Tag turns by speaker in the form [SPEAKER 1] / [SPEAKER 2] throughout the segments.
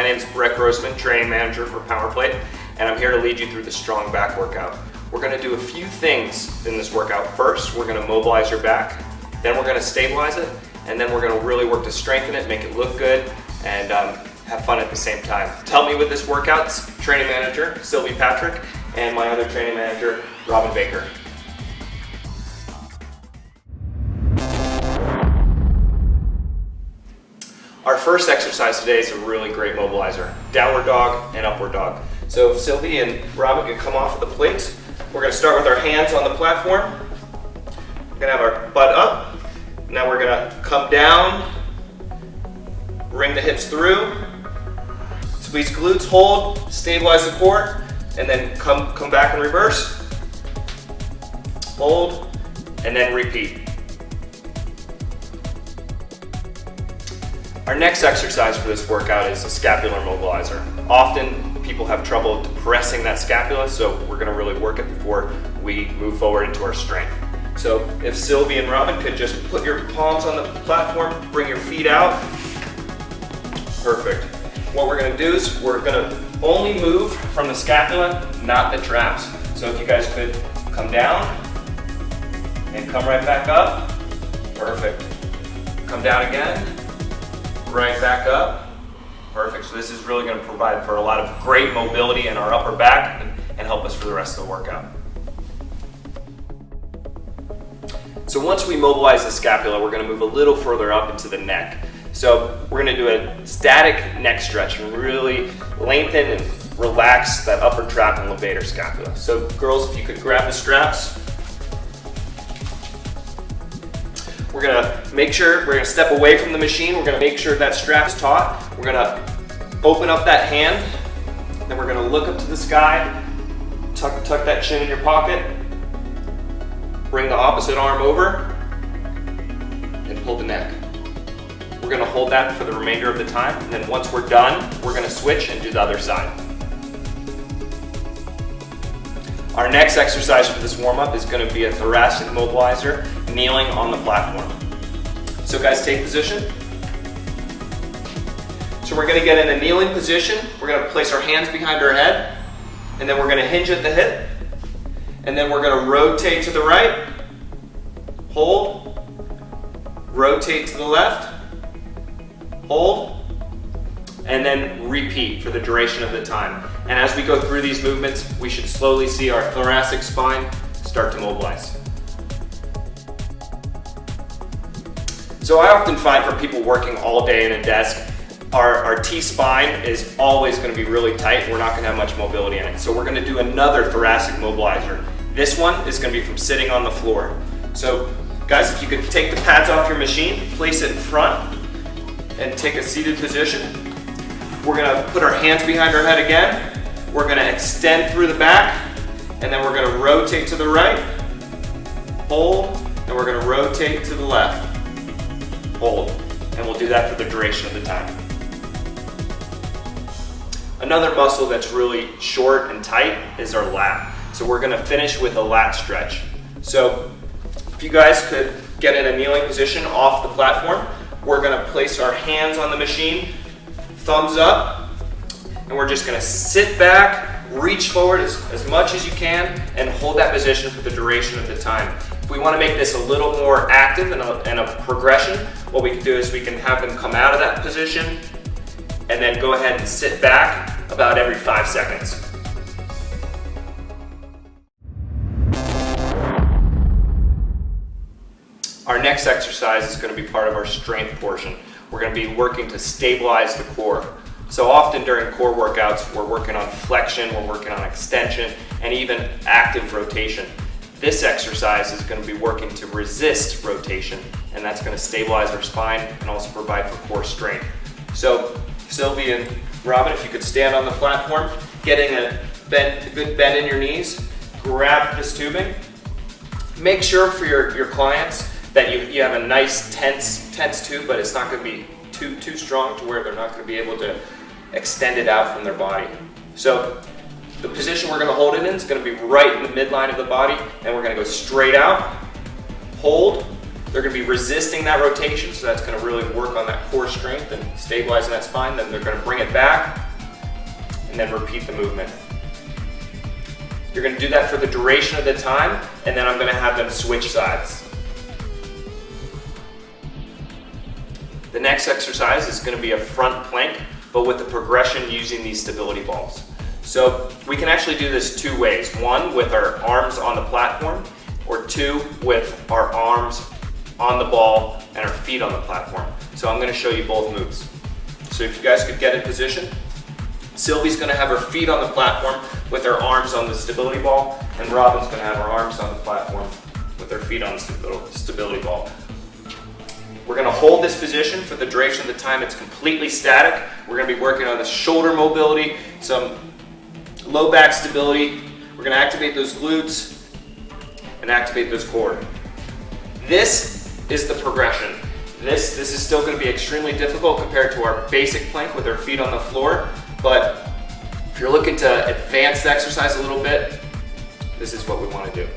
[SPEAKER 1] My name is Brett Grossman, training manager for PowerPlate, and I'm here to lead you through the strong back workout. We're going to do a few things in this workout. First, we're going to mobilize your back, then we're going to stabilize it, and then we're going to really work to strengthen it, make it look good, and have fun at the same time. To help me with this workout, training manager Sylvie Patrick, and my other training manager, Robin Baker. Our first exercise today is a really great mobilizer, downward dog and upward dog. So if Sylvie and Robin could come off of the plates, we're going to start with our hands on the platform. We're going to have our butt up. Now we're going to come down, bring the hips through, squeeze glutes, hold, stabilize the core, and then come back in reverse, hold, and then repeat. Our next exercise for this workout is a scapular mobilizer. Often people have trouble depressing that scapula, so we're going to really work it before we move forward into our strength. So if Sylvie and Robin could just put your palms on the platform, bring your feet out. Perfect. What we're going to do is we're going to only move from the scapula, not the traps. So if you guys could come down and come right back up. Perfect. Come down again. Right back up. Perfect. So this is really going to provide for a lot of great mobility in our upper back and help us for the rest of the workout. So once we mobilize the scapula, we're going to move a little further up into the neck. So we're going to do a static neck stretch and really lengthen and relax that upper trap and levator scapula. So girls, if you could grab the straps. We're going to make sure, we're going to step away from the machine. We're going to make sure that strap is taut. We're going to open up that hand. Then we're going to look up to the sky. Tuck that chin in your pocket. Bring the opposite arm over. And pull the neck. We're going to hold that for the remainder of the time. And then once we're done, we're going to switch and do the other side. Our next exercise for this warm-up is going to be a thoracic mobilizer, kneeling on the platform. So guys, take position. So we're going to get in a kneeling position. We're going to place our hands behind our head, and then we're going to hinge at the hip, and then we're going to rotate to the right, hold, rotate to the left, hold, and then repeat for the duration of the time. And as we go through these movements, we should slowly see our thoracic spine start to mobilize. So I often find for people working all day in a desk, our T-spine is always going to be really tight. We're not going to have much mobility in it. So we're going to do another thoracic mobilizer. This one is going to be from sitting on the floor. So guys, if you could take the pads off your machine, place it in front, and take a seated position. We're going to put our hands behind our head again. We're going to extend through the back, and then we're going to rotate to the right, hold, and we're going to rotate to the left, hold. And we'll do that for the duration of the time. Another muscle that's really short and tight is our lat. So we're going to finish with a lat stretch. So if you guys could get in a kneeling position off the platform, we're going to place our hands on the machine, thumbs up, and we're just going to sit back, reach forward as much as you can, and hold that position for the duration of the time. If we want to make this a little more active and a progression, what we can do is we can have them come out of that position and then go ahead and sit back about every 5 seconds. Our next exercise is going to be part of our strength portion. We're going to be working to stabilize the core. So often during core workouts, we're working on flexion, we're working on extension, and even active rotation. This exercise is going to be working to resist rotation, and that's going to stabilize our spine and also provide for core strength. So Sylvie and Robin, if you could stand on the platform, getting a good bend in your knees, grab this tubing. Make sure for your clients that you have a nice tense tube, but it's not going to be too strong to where they're not going to be able to extend it out from their body. So the position we're going to hold it in is going to be right in the midline of the body, and we're going to go straight out, hold, they're going to be resisting that rotation, so that's going to really work on that core strength and stabilizing that spine. Then they're going to bring it back and then repeat the movement. You're going to do that for the duration of the time, and then I'm going to have them switch sides. The next exercise is going to be a front plank, but with the progression using these stability balls. So we can actually do this two ways. One, with our arms on the platform, or two, with our arms on the ball and our feet on the platform. So I'm going to show you both moves. So if you guys could get in position. Sylvie's going to have her feet on the platform with her arms on the stability ball, and Robin's going to have her arms on the platform with her feet on the stability ball. We're going to hold this position for the duration of the time. It's completely static. We're going to be working on the shoulder mobility, some low back stability. We're going to activate those glutes and activate those core. This is the progression. This is still going to be extremely difficult compared to our basic plank with our feet on the floor. But if you're looking to advance the exercise a little bit, this is what we want to do.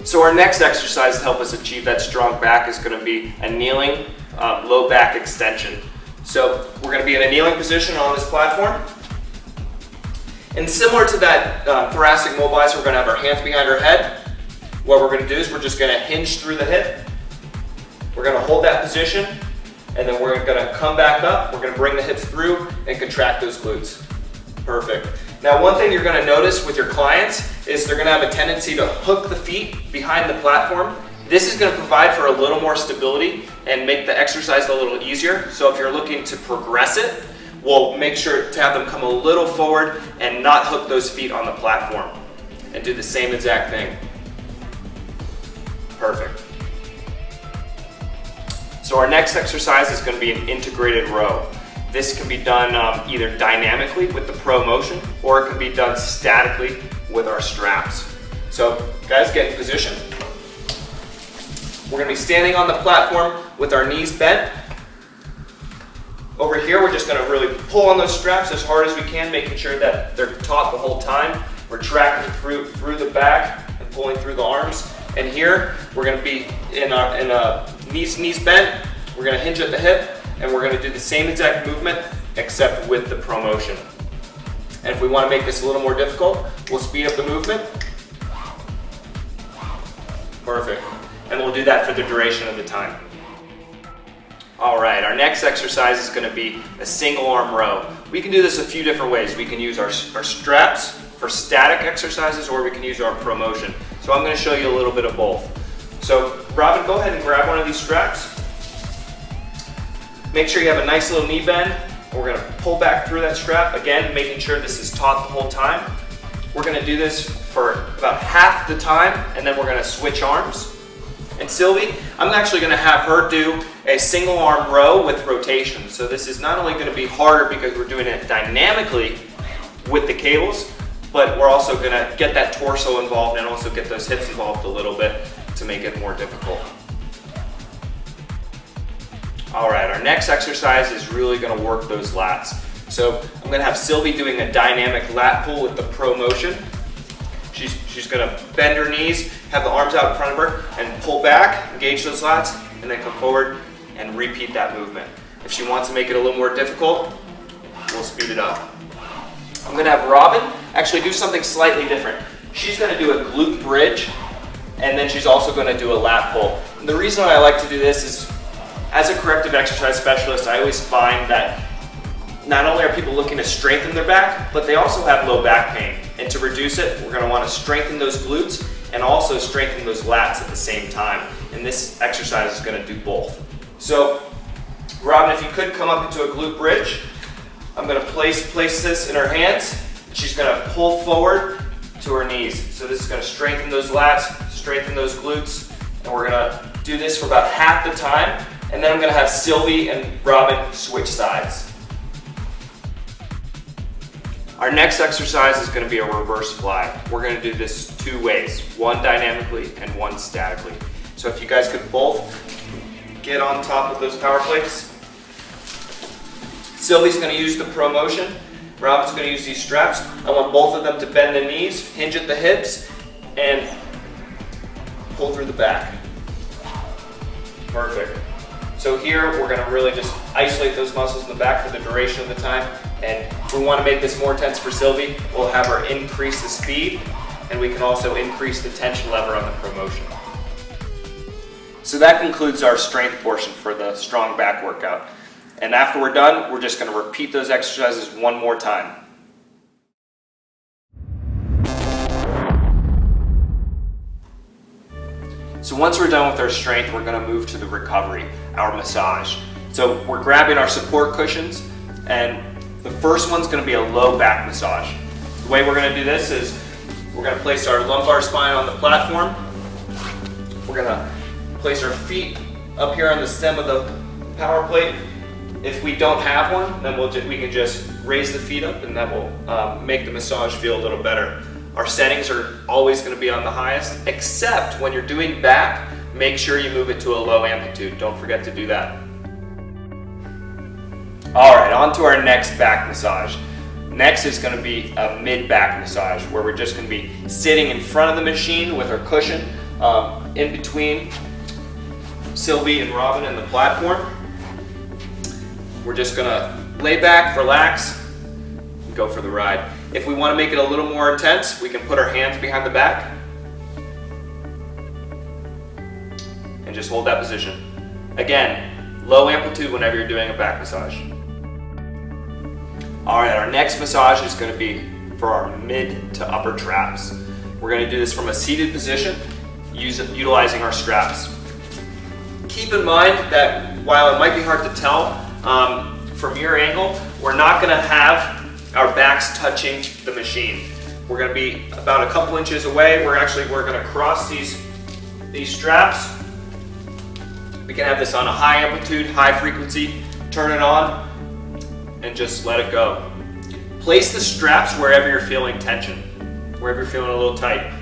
[SPEAKER 1] So our next exercise to help us achieve that strong back is going to be a kneeling low back extension. So we're going to be in a kneeling position on this platform. And similar to that thoracic mobilizer, we're going to have our hands behind our head. What we're going to do is we're just going to hinge through the hip. We're going to hold that position. And then we're going to come back up, we're going to bring the hips through and contract those glutes. Perfect. Now one thing you're going to notice with your clients is they're going to have a tendency to hook the feet behind the platform. This is going to provide for a little more stability and make the exercise a little easier. So if you're looking to progress it, we'll make sure to have them come a little forward and not hook those feet on the platform. And do the same exact thing. Perfect. So our next exercise is going to be an integrated row. This can be done either dynamically with the pro motion, or it can be done statically with our straps. So guys, get in position. We're going to be standing on the platform with our knees bent. Over here, we're just going to really pull on those straps as hard as we can, making sure that they're taut the whole time. We're tracking through the back and pulling through the arms. And here, we're going to be in a knees bent. We're going to hinge at the hip, and we're going to do the same exact movement, except with the pro motion. And if we want to make this a little more difficult, we'll speed up the movement. Perfect. And we'll do that for the duration of the time. All right, our next exercise is going to be a single arm row. We can do this a few different ways. We can use our straps for static exercises, or we can use our pro motion. So I'm going to show you a little bit of both. So Robin, go ahead and grab one of these straps. Make sure you have a nice little knee bend. We're going to pull back through that strap, again, making sure this is taut the whole time. We're going to do this for about half the time, and then we're going to switch arms. And Sylvie, I'm actually going to have her do a single arm row with rotation. So this is not only going to be harder because we're doing it dynamically with the cables, but we're also going to get that torso involved and also get those hips involved a little bit to make it more difficult. All right, our next exercise is really going to work those lats. So I'm going to have Sylvie doing a dynamic lat pull with the pro motion. She's going to bend her knees, have the arms out in front of her, and pull back, engage those lats, and then come forward and repeat that movement. If she wants to make it a little more difficult, we'll speed it up. I'm going to have Robin actually do something slightly different. She's going to do a glute bridge, and then she's also going to do a lat pull. And the reason I like to do this is, as a corrective exercise specialist, I always find that not only are people looking to strengthen their back, but they also have low back pain. And to reduce it, we're going to want to strengthen those glutes and also strengthen those lats at the same time. And this exercise is going to do both. So, Robin, if you could come up into a glute bridge, I'm going to place this in her hands. She's going to pull forward to her knees. So this is going to strengthen those lats, strengthen those glutes, and we're going to do this for about half the time. And then I'm going to have Sylvie and Robin switch sides. Our next exercise is going to be a reverse fly. We're going to do this two ways, one dynamically and one statically. So if you guys could both get on top of those power plates. Sylvie's going to use the pro motion. Robin's going to use these straps. I want both of them to bend the knees, hinge at the hips, and pull through the back. Perfect. So here we're going to really just isolate those muscles in the back for the duration of the time. And if we want to make this more intense for Sylvie, we'll have her increase the speed, and we can also increase the tension lever on the promotion. So that concludes our strength portion for the strong back workout. And after we're done, we're just going to repeat those exercises one more time. So once we're done with our strength, we're going to move to the recovery, our massage. So we're grabbing our support cushions, and the first one's going to be a low back massage. The way we're going to do this is we're going to place our lumbar spine on the platform. We're going to place our feet up here on the stem of the power plate. If we don't have one, then we can just raise the feet up, and that will make the massage feel a little better. Our settings are always going to be on the highest, except when you're doing back, make sure you move it to a low amplitude. Don't forget to do that. All right, on to our next back massage. Next is going to be a mid-back massage, where we're just going to be sitting in front of the machine with our cushion in between Sylvie and Robin and the platform. We're just going to lay back, relax, and go for the ride. If we want to make it a little more intense, we can put our hands behind the back and just hold that position. Again, low amplitude whenever you're doing a back massage. All right, our next massage is going to be for our mid to upper traps. We're going to do this from a seated position, utilizing our straps. Keep in mind that while it might be hard to tell from your angle, we're not going to have our backs touching the machine. We're going to be about a couple inches away. We're going to cross these straps. We can have this on a high amplitude, high frequency. Turn it on and just let it go. Place the straps wherever you're feeling tension, wherever you're feeling a little tight.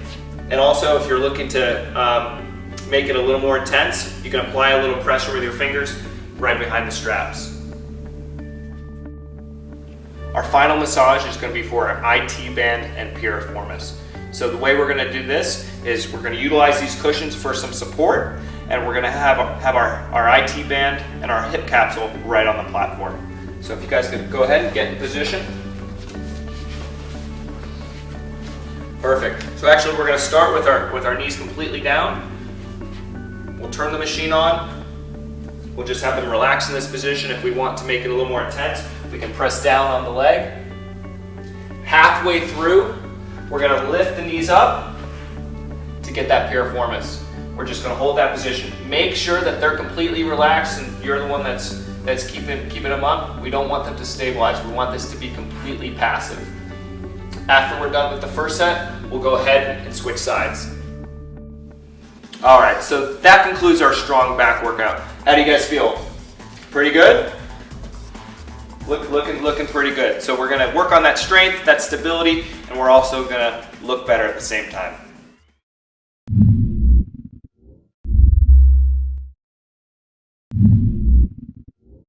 [SPEAKER 1] And also, if you're looking to make it a little more intense, you can apply a little pressure with your fingers right behind the straps. Our final massage is going to be for our IT band and piriformis. So the way we're going to do this is we're going to utilize these cushions for some support, and we're going to have our IT band and our hip capsule right on the platform. So if you guys could go ahead and get in position. Perfect. So actually we're going to start with our knees completely down. We'll turn the machine on. We'll just have them relax in this position. If we want to make it a little more intense, we can press down on the leg. Halfway through, we're going to lift the knees up to get that piriformis. We're just going to hold that position. Make sure that they're completely relaxed and you're the one that's keeping them up. We don't want them to stabilize. We want this to be completely passive. After we're done with the first set, we'll go ahead and switch sides. All right, so that concludes our strong back workout. How do you guys feel? Pretty good? Looking pretty good. So we're gonna work on that strength, that stability, and we're also gonna look better at the same time.